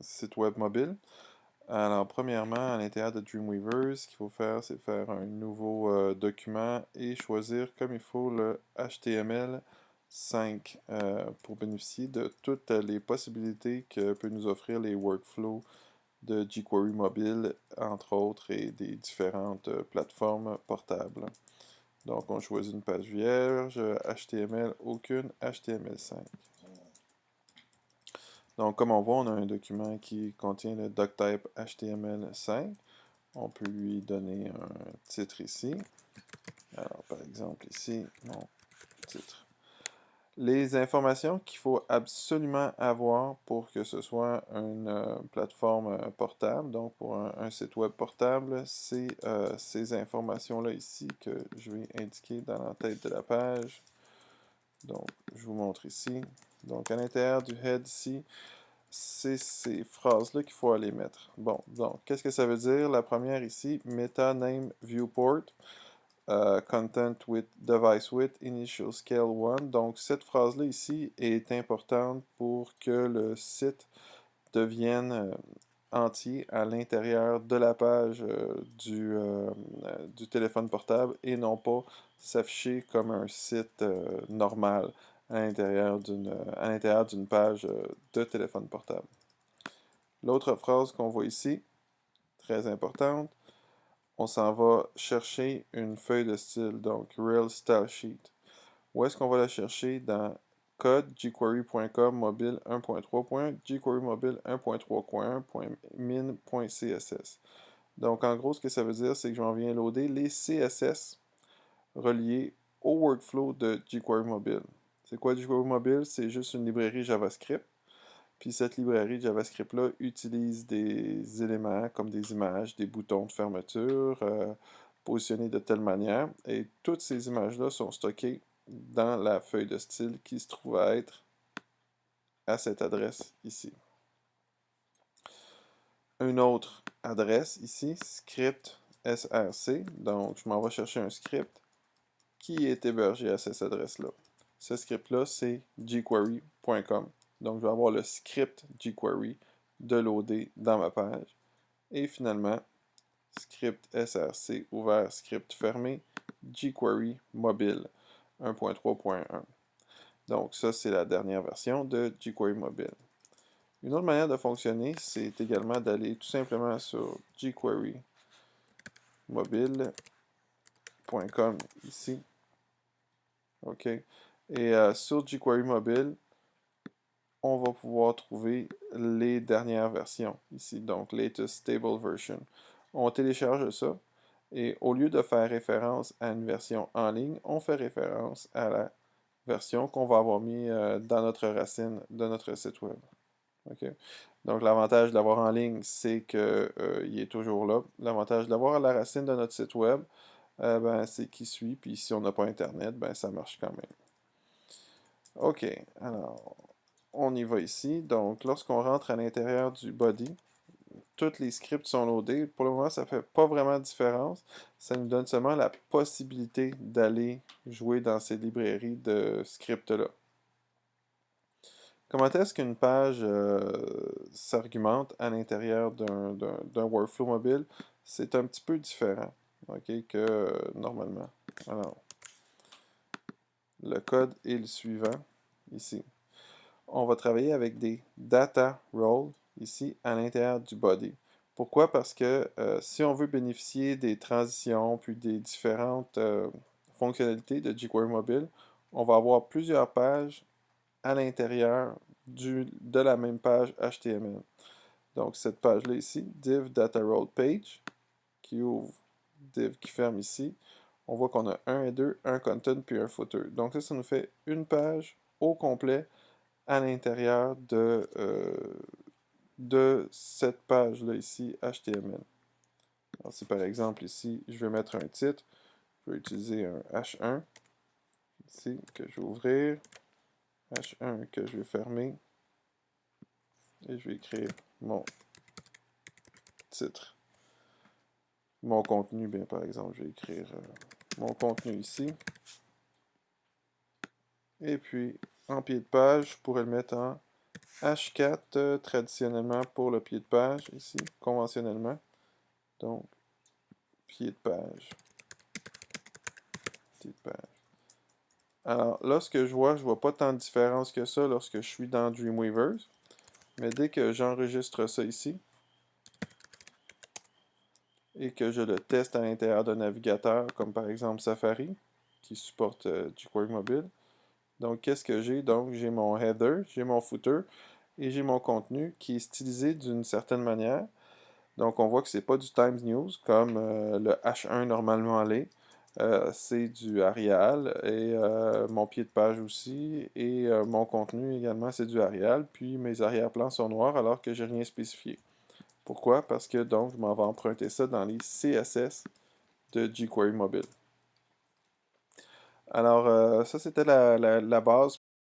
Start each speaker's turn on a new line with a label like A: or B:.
A: site web mobile. Alors, premièrement, à l'intérieur de Dreamweaver, ce qu'il faut faire, c'est faire un nouveau document et choisir comme il faut le HTML5 pour bénéficier de toutes les possibilités que peut nous offrir les workflows de jQuery mobile, entre autres, et des différentes plateformes portables. Donc, on choisit une page vierge, HTML, aucune, HTML5. Donc, comme on voit, on a un document qui contient le doctype HTML5. On peut lui donner un titre ici. Alors, par exemple, ici, mon titre. Les informations qu'il faut absolument avoir pour que ce soit une plateforme portable, donc pour un site web portable, c'est ces informations-là ici que je vais indiquer dans la tête de la page. Donc, je vous montre ici. Donc, à l'intérieur du head ici, c'est ces phrases-là qu'il faut aller mettre. Bon, donc, qu'est-ce que ça veut dire? La première ici, meta name viewport, content with device width, initial scale 1. Donc, cette phrase-là ici est importante pour que le site devienne entier à l'intérieur de la page du téléphone portable et non pas s'afficher comme un site normal à l'intérieur d'une page de téléphone portable. L'autre phrase qu'on voit ici, très importante, on s'en va chercher une feuille de style, donc Real Style Sheet. Où est-ce qu'on va la chercher? Dans code jQuery.com mobile 1.3. jQuery mobile 1.3.1.min.css. Donc en gros, ce que ça veut dire, c'est que je m'en viens loader les CSS reliés au workflow de jQuery mobile. C'est quoi jQuery mobile? C'est juste une librairie JavaScript. Puis cette librairie JavaScript-là utilise des éléments comme des images, des boutons de fermeture, positionnés de telle manière. Et toutes ces images-là sont stockées dans la feuille de style qui se trouve à être à cette adresse ici. Une autre adresse ici, script src. Donc, je m'en vais chercher un script qui est hébergé à cette adresse-là. Ce script-là, c'est jQuery.com. Donc, je vais avoir le script jQuery de loader dans ma page. Et finalement, script src ouvert, script fermé, jQuery mobile 1.3.1. Donc, ça, c'est la dernière version de jQuery mobile. Une autre manière de fonctionner, c'est également d'aller tout simplement sur jQuerymobile.com ici. OK. Et sur jQuery mobile, on va pouvoir trouver les dernières versions ici, donc latest stable version. On télécharge ça et au lieu de faire référence à une version en ligne, on fait référence à la version qu'on va avoir mis dans notre racine de notre site web. Okay? Donc l'avantage de l'avoir en ligne, c'est qu'il est toujours là. L'avantage de l'avoir à la racine de notre site web, ben, c'est qu'il suit, puis si on n'a pas Internet, ben, ça marche quand même. OK, alors, on y va ici. Donc, lorsqu'on rentre à l'intérieur du body, tous les scripts sont loadés. Pour le moment, ça ne fait pas vraiment de différence. Ça nous donne seulement la possibilité d'aller jouer dans ces librairies de scripts-là. Comment est-ce qu'une page s'argumente à l'intérieur d'un workflow mobile? C'est un petit peu différent, okay, que normalement. Alors, le code est le suivant, ici. On va travailler avec des data roles, ici, à l'intérieur du body. Pourquoi? Parce que si on veut bénéficier des transitions, puis des différentes fonctionnalités de jQuery Mobile, on va avoir plusieurs pages à l'intérieur de la même page HTML. Donc, cette page-là ici, div data role page, qui ouvre, div qui ferme ici. On voit qu'on a un et deux, un content puis un footer. Donc, ça nous fait une page au complet à l'intérieur de cette page-là ici, HTML. Alors, si par exemple ici, je vais mettre un titre, je vais utiliser un H1 ici, que je vais ouvrir, H1 que je vais fermer, et je vais écrire mon titre. Mon contenu, bien par exemple, je vais écrire mon contenu ici. Et puis, en pied de page, je pourrais le mettre en H4 traditionnellement pour le pied de page, ici, conventionnellement. Donc, pied de page. Pied de page. Alors, là, ce que je vois pas tant de différence que ça lorsque je suis dans Dreamweaver. Mais dès que j'enregistre ça ici, et que je le teste à l'intérieur d'un navigateur, comme par exemple Safari, qui supporte jQuery Mobile. Donc, qu'est-ce que j'ai? Donc, j'ai mon header, j'ai mon footer, et j'ai mon contenu qui est stylisé d'une certaine manière. Donc, on voit que c'est pas du Times News, comme le H1 normalement l'est. C'est du Arial, et mon pied de page aussi, et mon contenu également, c'est du Arial, puis mes arrière-plans sont noirs alors que j'ai rien spécifié. Pourquoi? Parce que donc, je m'en vais emprunter ça dans les CSS de jQuery Mobile. Alors, ça, c'était la base